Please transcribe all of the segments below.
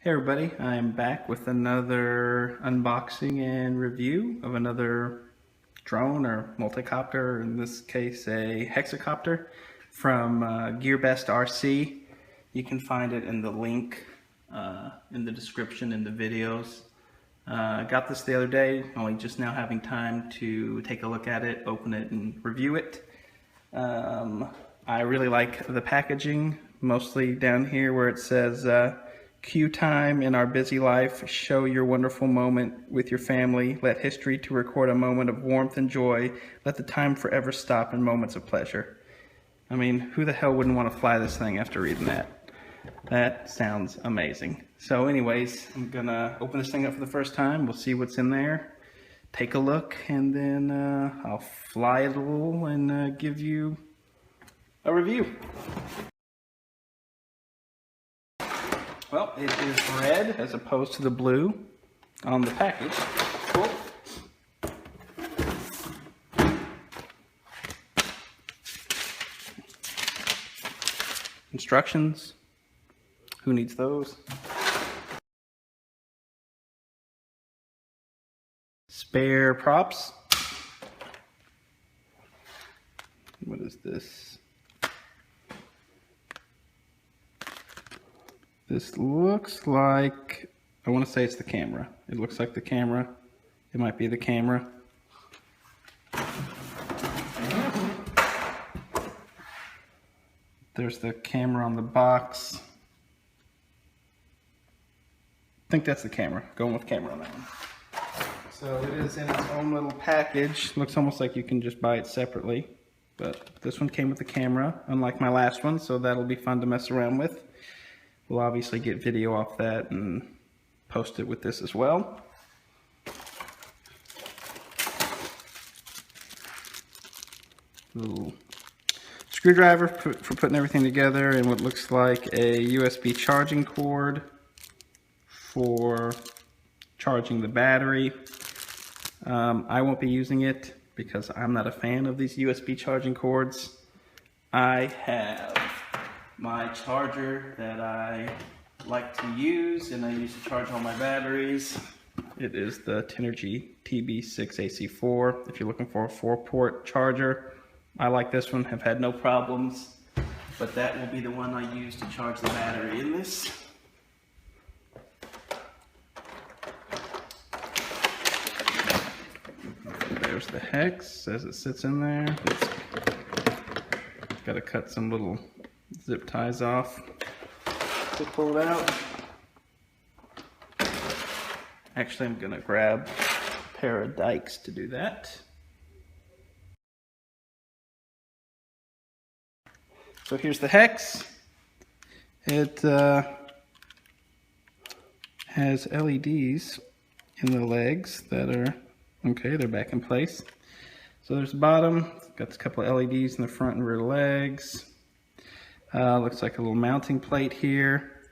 Hey everybody, I'm back with another unboxing and review of another drone or multi-copter, in this case a Hexacopter from Gearbest RC. You can find it in the link in the description in the videos. I got this the other day, only just now having time to take a look at it, open it, and review it. I really like the packaging, mostly down here where it says Q time in our busy life, show your wonderful moment with your family, let history to record a moment of warmth and joy, let the time forever stop in moments of pleasure. I mean, who the hell wouldn't want to fly this thing after reading that? That sounds amazing. So anyways, I'm gonna open this thing up for the first time. We'll see what's in there, take a look, and then I'll fly it a little and give you a review. Well, it is red as opposed to the blue on the package. Cool. Instructions. Who needs those? Spare props. What is this? This looks like, I want to say it's the camera. It looks like the camera. It might be the camera. There's the camera on the box. I think that's the camera. Going with camera on that one. So it is in its own little package. Looks almost like you can just buy it separately. But this one came with the camera, unlike my last one, so that'll be fun to mess around with. We'll obviously get video off that and post it with this as well. Little screwdriver for putting everything together, and what looks like a USB charging cord for charging the battery. I won't be using it because I'm not a fan of these USB charging cords. I have my charger that I like to use and I use to charge all my batteries. It is the Tenergy TB6AC4. If you're looking for a 4-port charger, I like this one, have had no problems, but that will be the one I use to charge the battery in this. There's the hex as it sits in there. It's got to cut some little zip ties off to pull it out. Actually, I'm going to grab a pair of dikes to do that. So here's the hex. It has LEDs in the legs that are okay, they're back in place. So there's the bottom, got a couple of LEDs in the front and rear legs. Looks like a little mounting plate here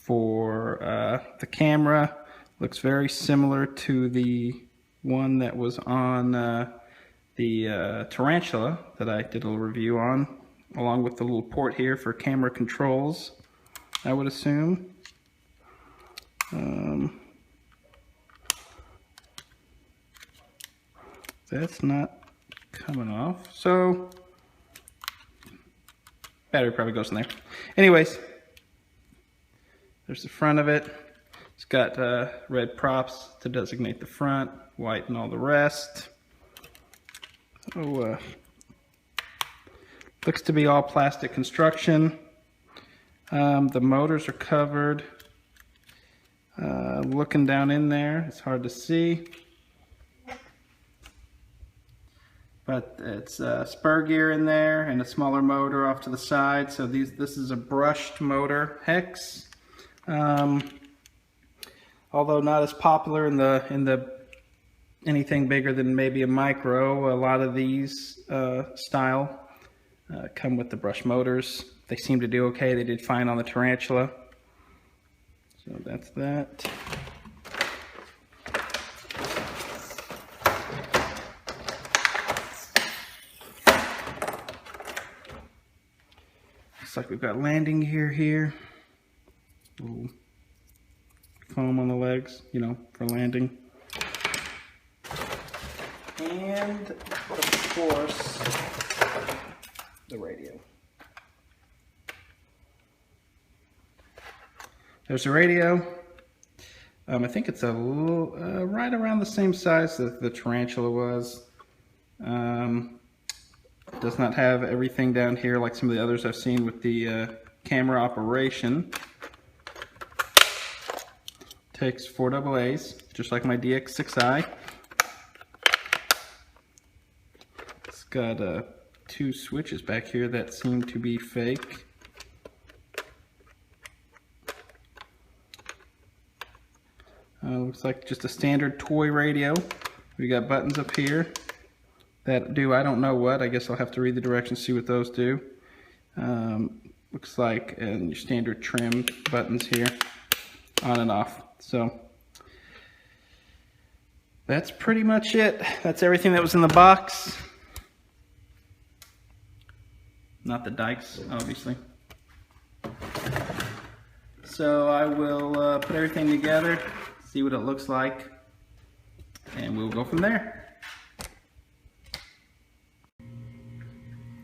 for the camera. Looks very similar to the one that was on the Tarantula that I did a little review on, along with the little port here for camera controls, I would assume. That's not coming off, so battery probably goes in there. Anyways, there's the front of it. It's got red props to designate the front, white and all the rest. So, looks to be all plastic construction. The motors are covered. Looking down in there, it's hard to see. But it's spur gear in there and a smaller motor off to the side. So this is a brushed motor hex. Although not as popular in the anything bigger than maybe a micro, a lot of these style come with the brush motors. They seem to do okay. They did fine on the Tarantula. So that's that. Looks like we've got landing gear here. Little foam on the legs, you know, for landing. And of course, the radio. There's a radio. I think it's a little, right around the same size that the Tarantula was. Does not have everything down here like some of the others I've seen with the camera operation. Takes 4 AA's, just like my DX6i. It's got 2 switches back here that seem to be fake. Looks like just a standard toy radio. We got buttons up here that do I don't know what. I guess I'll have to read the directions, see what those do. Looks like your standard trim buttons here, on and off. So that's pretty much it. That's everything that was in the box. Not the dikes, obviously. So I will put everything together, see what it looks like, and we'll go from there.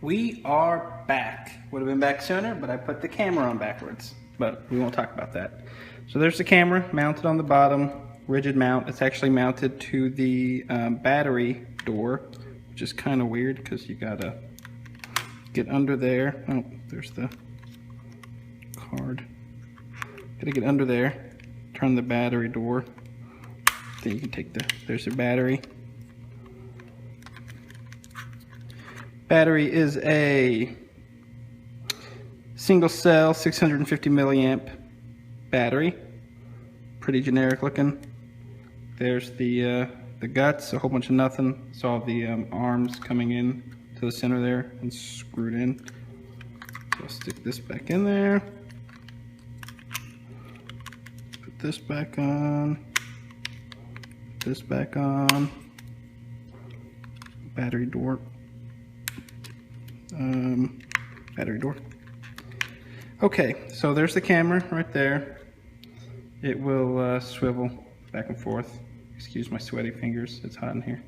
We are back. Would have been back sooner, but I put the camera on backwards, but we won't talk about that. So there's the camera mounted on the bottom, rigid mount. It's actually mounted to the battery door, which is kind of weird because you gotta get under there. Oh, there's the card. Gotta get under there, turn the battery door. Then you can take there's your battery. Battery is a single cell 650 milliamp battery. Pretty generic looking. There's the guts, a whole bunch of nothing. Saw the arms coming in to the center there and screwed in. So I'll stick this back in there. Put this back on. Put this back on. Battery door. Battery door. Okay, so there's the camera right there. It will swivel back and forth. Excuse my sweaty fingers, it's hot in here.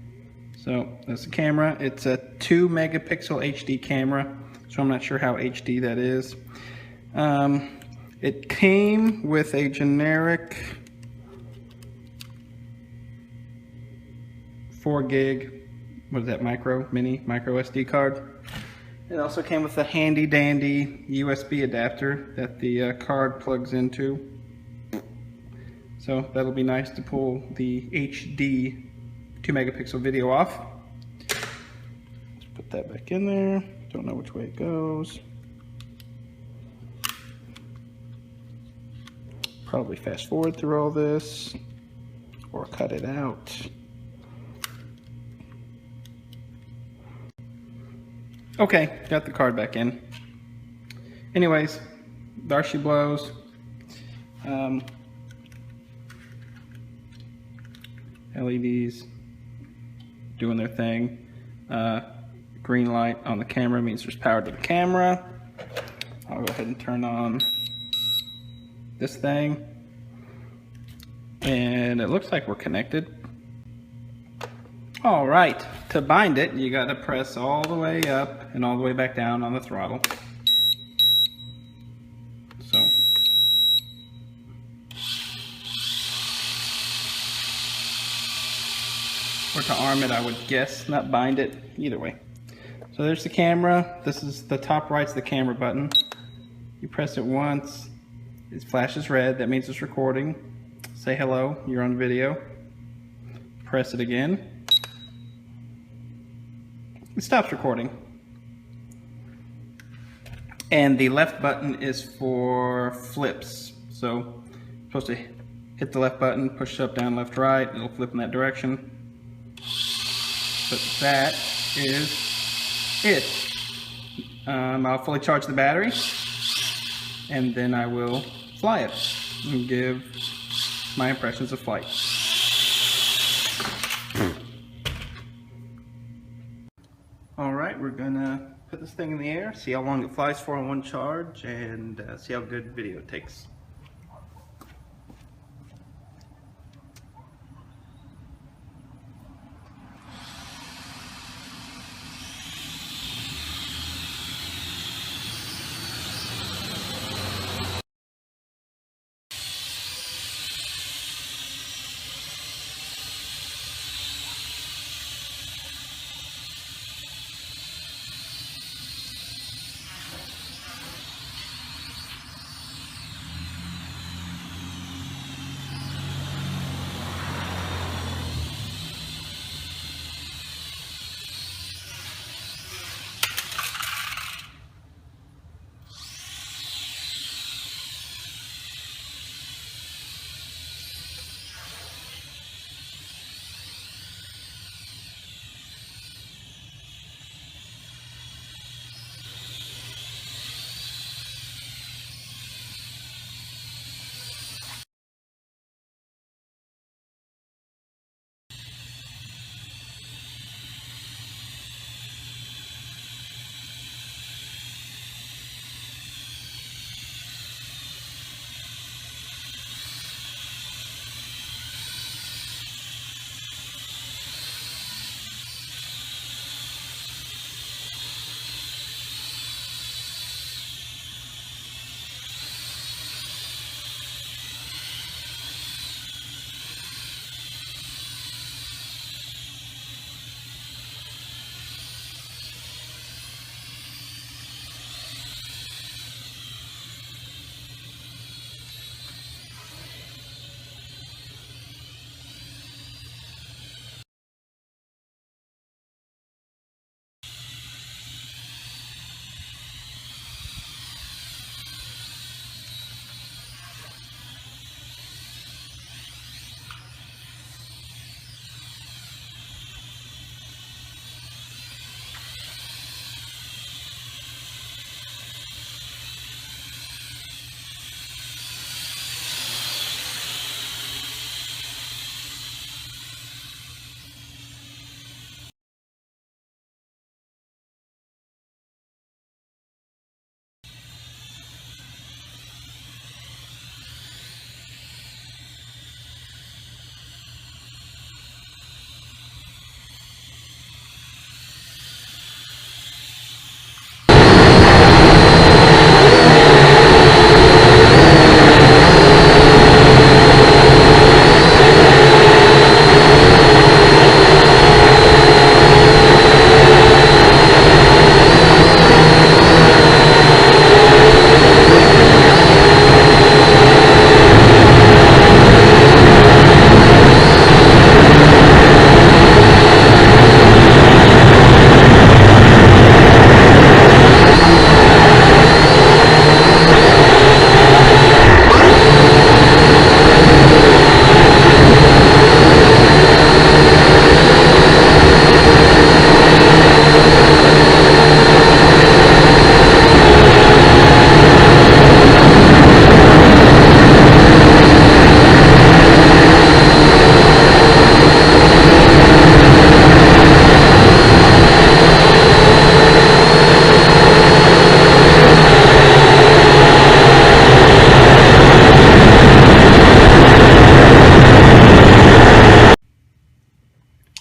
So that's the camera. It's a 2 megapixel HD camera, so I'm not sure how HD that is. It came with a generic 4 gig, what is that, micro SD card. It also came with a handy dandy USB adapter that the card plugs into. So that'll be nice to pull the HD 2 megapixel video off. Let's put that back in there. Don't know which way it goes. Probably fast forward through all this or cut it out. Okay, got the card back in. Anyways, there she blows. LEDs doing their thing. Green light on the camera means there's power to the camera. I'll go ahead and turn on this thing. And it looks like we're connected. All right, to bind it, you gotta press all the way up and all the way back down on the throttle. So. Or to arm it, I would guess, not bind it, either way. So there's the camera. This is the top right's the camera button. You press it once, it flashes red, that means it's recording. Say hello, you're on video. Press it again. It stops recording. And the left button is for flips. So you're supposed to hit the left button, push up, down, left, right, it'll flip in that direction. But that is it. I'll fully charge the battery and then I will fly it and give my impressions of flight. Alright, we're gonna put this thing in the air, see how long it flies for on one charge, and see how good video it takes.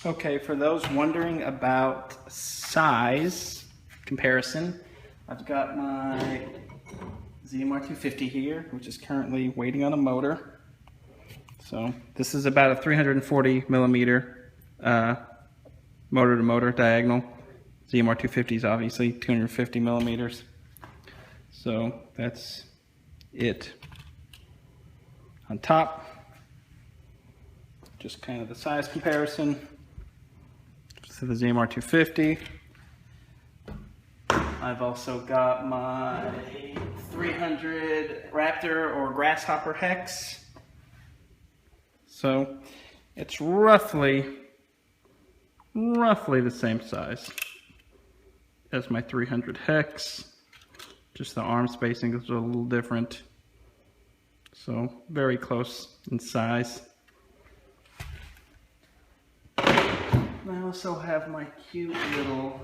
Okay, for those wondering about size comparison, I've got my ZMR 250 here, which is currently waiting on a motor. So this is about a 340 millimeter motor to motor diagonal. ZMR 250 is obviously 250 millimeters. So that's it. On top, just kind of the size comparison. So the ZMR 250. I've also got my 300 Raptor or Grasshopper Hex. So it's roughly the same size as my 300 Hex. Just the arm spacing is a little different. So very close in size. I also have my cute little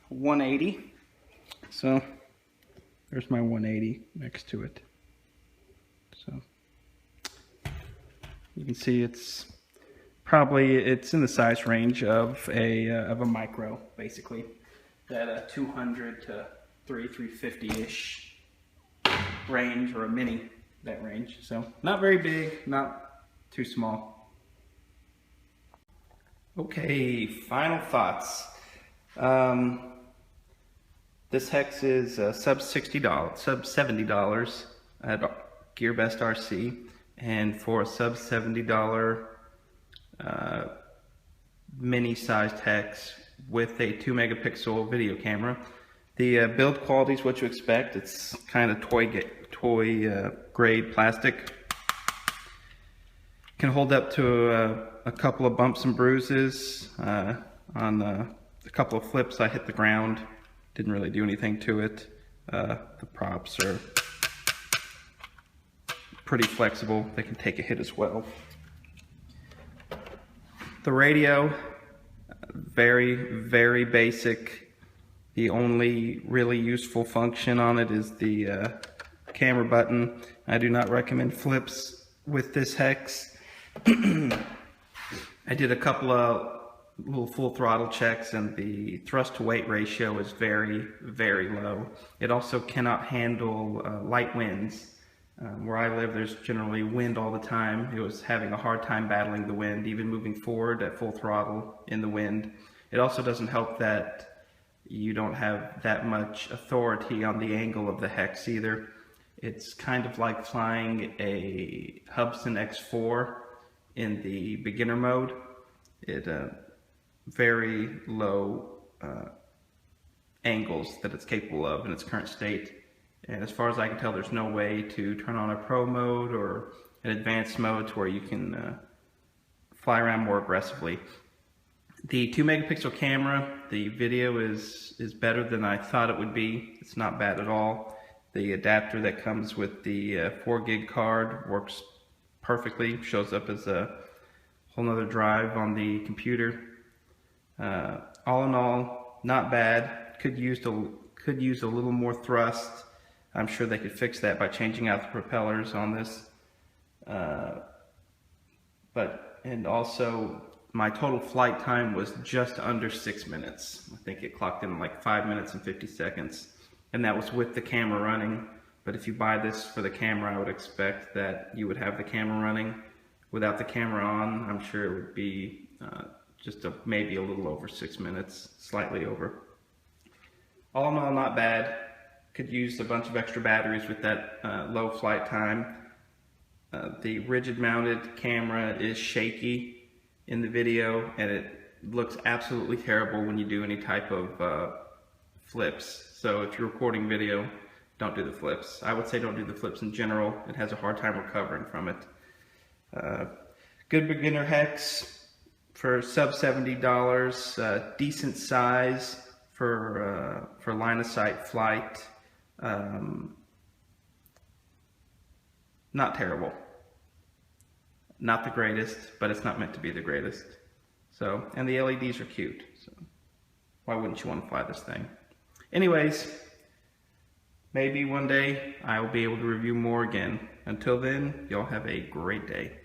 180. So there's my 180 next to it. So you can see it's in the size range of a micro, basically. That 200 to 350-ish range, or a mini, that range. So not very big, not too small. Okay, final thoughts. This Hex is sub $70 at Gearbest RC, and for a sub $70 mini-sized Hex with a 2 megapixel video camera, the build quality is what you expect. It's kind of toy grade plastic. Can hold up to a couple of bumps and bruises. On a couple of flips I hit the ground, didn't really do anything to it. The props are pretty flexible, they can take a hit as well. The radio, very basic. The only really useful function on it is the camera button. I do not recommend flips with this Hex. I did a couple of little full throttle checks, and the thrust to weight ratio is very low. It also cannot handle light winds. Where I live, there's generally wind all the time. It was having a hard time battling the wind, even moving forward at full throttle in the wind. It also doesn't help that you don't have that much authority on the angle of the Hex either. It's kind of like flying a Hubsan X4 in the beginner mode. It very low angles that it's capable of in its current state. And as far as I can tell, there's no way to turn on a pro mode or an advanced mode to where you can fly around more aggressively. The 2 megapixel camera, the video is better than I thought it would be. It's not bad at all. The adapter that comes with the 4 gig card works perfectly, shows up as a whole nother drive on the computer. All in all, not bad. Could use a little more thrust. I'm sure they could fix that by changing out the propellers on this. And also, my total flight time was just under 6 minutes. I think it clocked in like 5 minutes and 50 seconds. And that was with the camera running. But if you buy this for the camera, I would expect that you would have the camera running. Without the camera on, I'm sure it would be maybe a little over 6 minutes, slightly over. All in all, not bad. Could use a bunch of extra batteries with that low flight time. The rigid mounted camera is shaky in the video, and it looks absolutely terrible when you do any type of flips. So if you're recording video, don't do the flips. I would say don't do the flips in general. It has a hard time recovering from it. Good beginner Hex for sub $70, decent size for line of sight flight. Not terrible. Not the greatest, but it's not meant to be the greatest. So, and the LEDs are cute. So why wouldn't you want to fly this thing? Anyways, maybe one day I will be able to review more again. Until then, y'all have a great day.